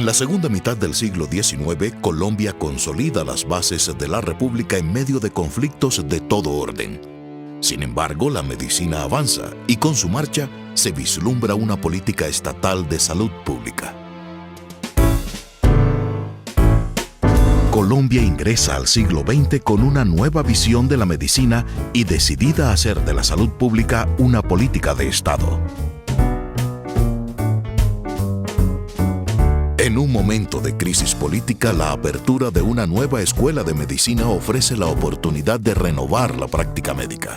En la segunda mitad del siglo XIX, Colombia consolida las bases de la República en medio de conflictos de todo orden. Sin embargo, la medicina avanza y con su marcha se vislumbra una política estatal de salud pública. Colombia ingresa al siglo XX con una nueva visión de la medicina y decidida a hacer de la salud pública una política de Estado. En un momento de crisis política, la apertura de una nueva escuela de medicina ofrece la oportunidad de renovar la práctica médica.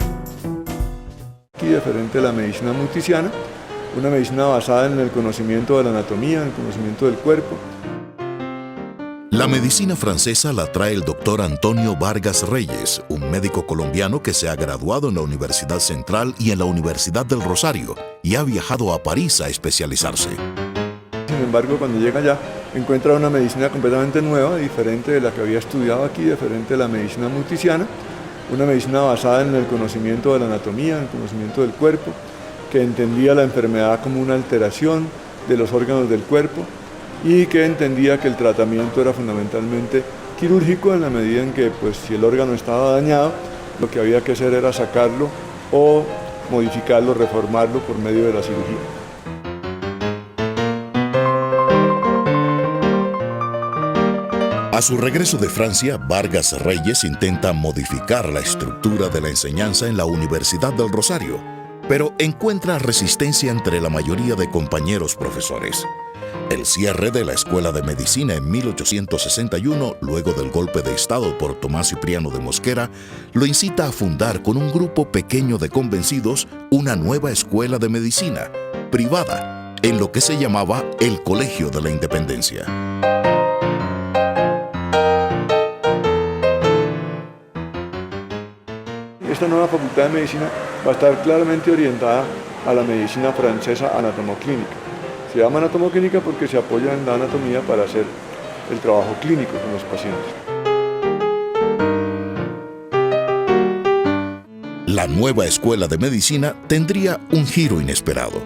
Aquí diferente a la medicina multisiana, una medicina basada en el conocimiento de la anatomía, en el conocimiento del cuerpo. La medicina francesa la trae el doctor Antonio Vargas Reyes, un médico colombiano que se ha graduado en la Universidad Central y en la Universidad del Rosario y ha viajado a París a especializarse. Sin embargo, cuando llega allá, encuentra una medicina completamente nueva, diferente de la que había estudiado aquí, diferente de la medicina multisiana, una medicina basada en el conocimiento de la anatomía, en el conocimiento del cuerpo, que entendía la enfermedad como una alteración de los órganos del cuerpo y que entendía que el tratamiento era fundamentalmente quirúrgico en la medida en que, pues, si el órgano estaba dañado, lo que había que hacer era sacarlo o modificarlo, reformarlo por medio de la cirugía. A su regreso de Francia, Vargas Reyes intenta modificar la estructura de la enseñanza en la Universidad del Rosario, pero encuentra resistencia entre la mayoría de compañeros profesores. El cierre de la Escuela de Medicina en 1861, luego del golpe de Estado por Tomás Cipriano de Mosquera, lo incita a fundar con un grupo pequeño de convencidos una nueva escuela de medicina, privada, en lo que se llamaba el Colegio de la Independencia. Esta nueva facultad de medicina va a estar claramente orientada a la medicina francesa anatomoclínica. Se llama anatomoclínica porque se apoya en la anatomía para hacer el trabajo clínico con los pacientes. La nueva escuela de medicina tendría un giro inesperado.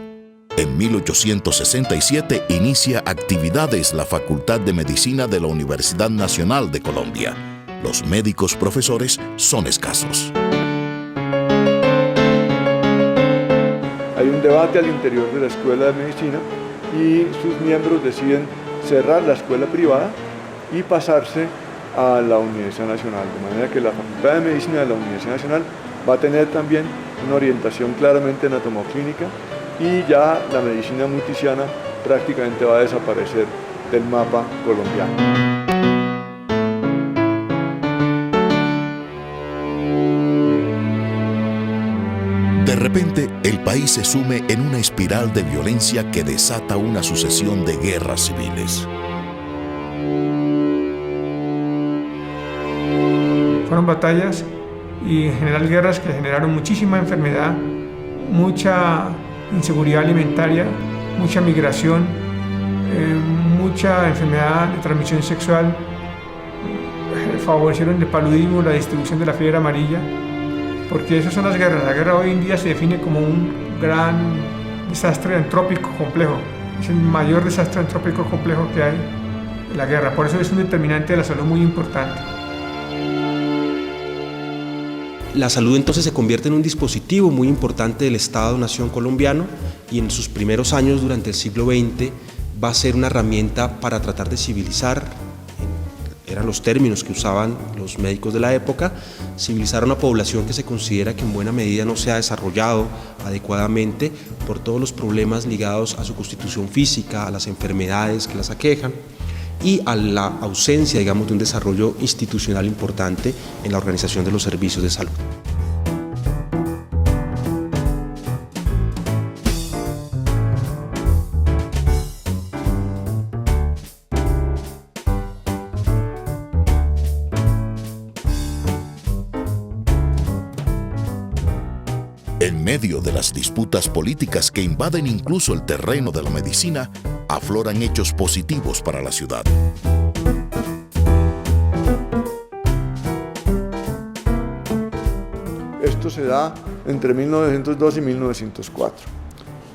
En 1867 inicia actividades la Facultad de Medicina de la Universidad Nacional de Colombia. Los médicos profesores son escasos. Hay un debate al interior de la Escuela de Medicina y sus miembros deciden cerrar la escuela privada y pasarse a la Universidad Nacional, de manera que la Facultad de Medicina de la Universidad Nacional va a tener también una orientación claramente anatomoclínica y ya la medicina multisiana prácticamente va a desaparecer del mapa colombiano. De repente, el país se sume en una espiral de violencia que desata una sucesión de guerras civiles. Fueron batallas y en general guerras que generaron muchísima enfermedad, mucha inseguridad alimentaria, mucha migración, mucha enfermedad de transmisión sexual, favorecieron el paludismo, la distribución de la fiebre amarilla. Porque esas son las guerras. La guerra hoy en día se define como un gran desastre antrópico complejo. Es el mayor desastre antrópico complejo que hay, la guerra. Por eso es un determinante de la salud muy importante. La salud entonces se convierte en un dispositivo muy importante del Estado-Nación colombiano y en sus primeros años durante el siglo XX va a ser una herramienta para tratar de civilizar, eran los términos que usaban los médicos de la época, civilizar a una población que se considera que en buena medida no se ha desarrollado adecuadamente por todos los problemas ligados a su constitución física, a las enfermedades que las aquejan y a la ausencia, digamos, de un desarrollo institucional importante en la organización de los servicios de salud. En medio de las disputas políticas que invaden incluso el terreno de la medicina, afloran hechos positivos para la ciudad. Esto se da entre 1902 y 1904.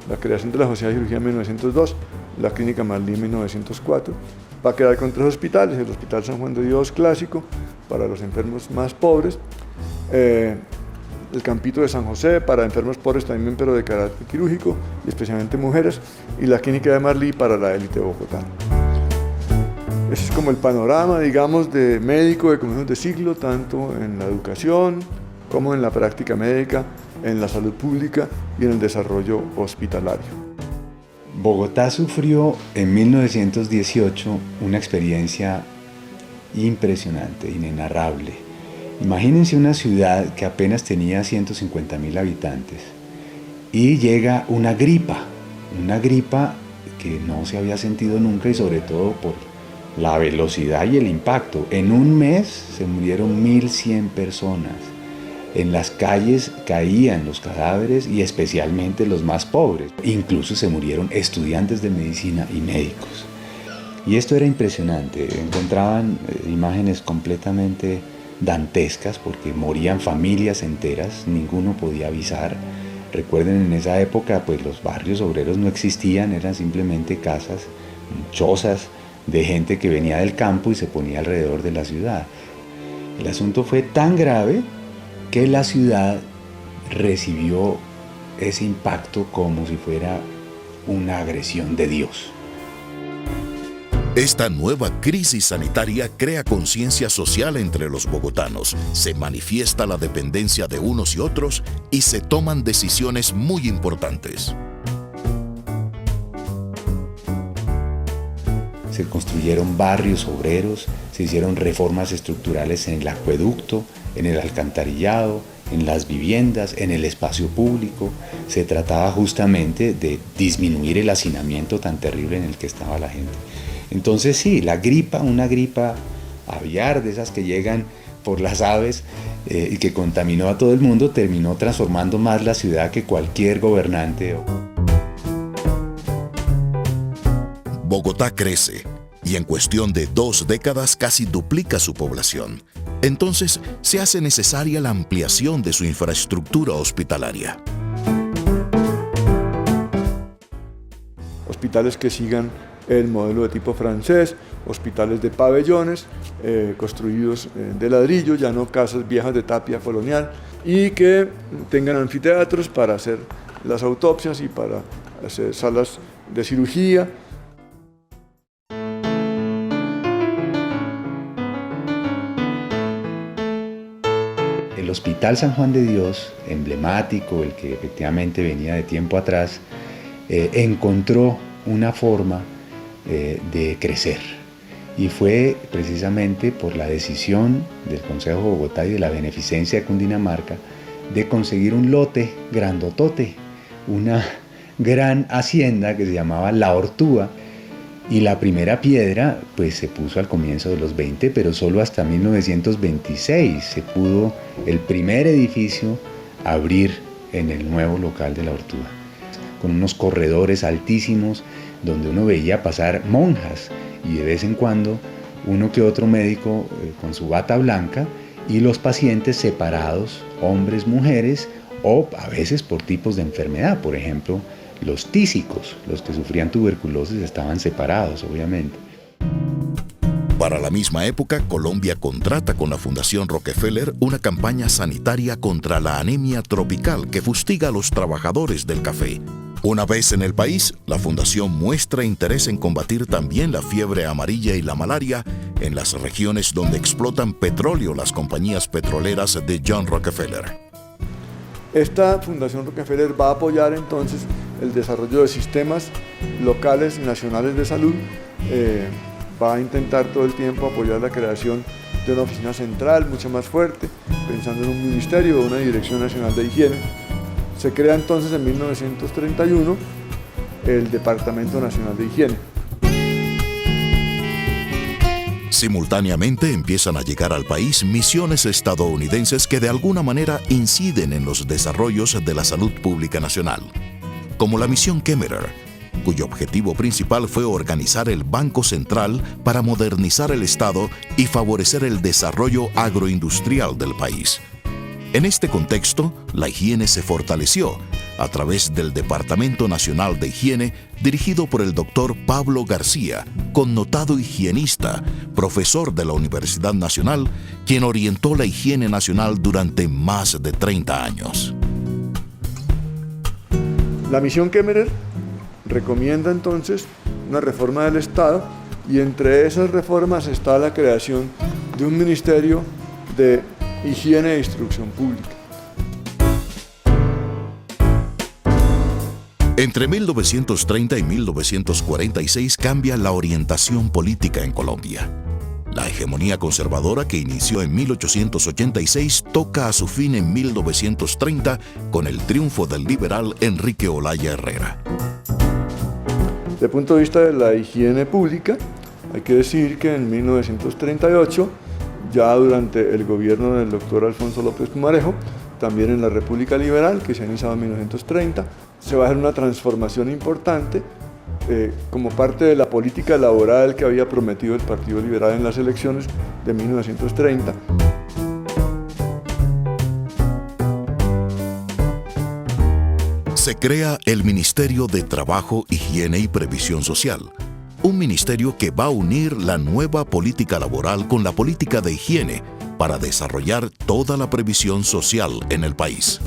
La creación de la Sociedad de Cirugía en 1902 la Clínica Marlí en 1904, va a quedar con 3 hospitales, el Hospital San Juan de Dios clásico para los enfermos más pobres, el Campito de San José para enfermos pobres también, pero de carácter quirúrgico y especialmente mujeres, y la Clínica de Marlí para la élite bogotana. Ese es como el panorama, digamos, de médico de comienzos de siglo, tanto en la educación como en la práctica médica, en la salud pública y en el desarrollo hospitalario. Bogotá sufrió en 1918 una experiencia impresionante, inenarrable. Imagínense una ciudad que apenas tenía 150.000 habitantes y llega una gripa que no se había sentido nunca y sobre todo por la velocidad y el impacto. En un mes se murieron 1.100 personas. En las calles caían los cadáveres y especialmente los más pobres. Incluso se murieron estudiantes de medicina y médicos. Y esto era impresionante. Encontraban imágenes completamente dantescas porque morían familias enteras, ninguno podía avisar. Recuerden, en esa época pues los barrios obreros no existían, eran simplemente casas, chozas de gente que venía del campo y se ponía alrededor de la ciudad. El asunto fue tan grave que la ciudad recibió ese impacto como si fuera una agresión de Dios. Esta nueva crisis sanitaria crea conciencia social entre los bogotanos, se manifiesta la dependencia de unos y otros y se toman decisiones muy importantes. Se construyeron barrios obreros, se hicieron reformas estructurales en el acueducto, en el alcantarillado, en las viviendas, en el espacio público. Se trataba justamente de disminuir el hacinamiento tan terrible en el que estaba la gente. Entonces sí, la gripa, una gripa aviar de esas que llegan por las aves y que contaminó a todo el mundo, terminó transformando más la ciudad que cualquier gobernante. Bogotá crece y en cuestión de 2 décadas casi duplica su población. Entonces se hace necesaria la ampliación de su infraestructura hospitalaria. Hospitales que sigan el modelo de tipo francés, hospitales de pabellones construidos de ladrillo, ya no casas viejas de tapia colonial, y que tengan anfiteatros para hacer las autopsias y para hacer salas de cirugía. El Hospital San Juan de Dios, emblemático, el que efectivamente venía de tiempo atrás, encontró una forma de crecer. Y fue precisamente por la decisión del Consejo de Bogotá y de la Beneficencia de Cundinamarca de conseguir un lote grandotote, una gran hacienda que se llamaba La Ortúa. Y la primera piedra pues se puso al comienzo de los 20, pero solo hasta 1926 se pudo el primer edificio abrir en el nuevo local de La Ortúa, con unos corredores altísimos donde uno veía pasar monjas y de vez en cuando uno que otro médico con su bata blanca y los pacientes separados, hombres, mujeres, o a veces por tipos de enfermedad. Por ejemplo, los tísicos, los que sufrían tuberculosis, estaban separados, obviamente. Para la misma época, Colombia contrata con la Fundación Rockefeller una campaña sanitaria contra la anemia tropical que fustiga a los trabajadores del café. Una vez en el país, la fundación muestra interés en combatir también la fiebre amarilla y la malaria en las regiones donde explotan petróleo las compañías petroleras de John Rockefeller. Esta Fundación Rockefeller va a apoyar entonces el desarrollo de sistemas locales y nacionales de salud, va a intentar todo el tiempo apoyar la creación de una oficina central mucho más fuerte, pensando en un ministerio o una Dirección Nacional de Higiene. Se crea entonces en 1931 el Departamento Nacional de Higiene. Simultáneamente empiezan a llegar al país misiones estadounidenses que de alguna manera inciden en los desarrollos de la salud pública nacional, como la misión Kemmerer, cuyo objetivo principal fue organizar el Banco Central para modernizar el Estado y favorecer el desarrollo agroindustrial del país. En este contexto, la higiene se fortaleció a través del Departamento Nacional de Higiene dirigido por el doctor Pablo García, connotado higienista, profesor de la Universidad Nacional, quien orientó la higiene nacional durante más de 30 años. La misión Kemmerer recomienda entonces una reforma del Estado y entre esas reformas está la creación de un Ministerio de Higiene e Instrucción Pública. Entre 1930 y 1946 cambia la orientación política en Colombia. La hegemonía conservadora que inició en 1886 toca a su fin en 1930 con el triunfo del liberal Enrique Olaya Herrera. Desde el punto de vista de la higiene pública, hay que decir que en 1938, ya durante el gobierno del doctor Alfonso López Pumarejo, también en la República Liberal, que se ha iniciado en 1930, se va a hacer una transformación importante como parte de la política laboral que había prometido el Partido Liberal en las elecciones de 1930. Se crea el Ministerio de Trabajo, Higiene y Previsión Social, un ministerio que va a unir la nueva política laboral con la política de higiene para desarrollar toda la previsión social en el país.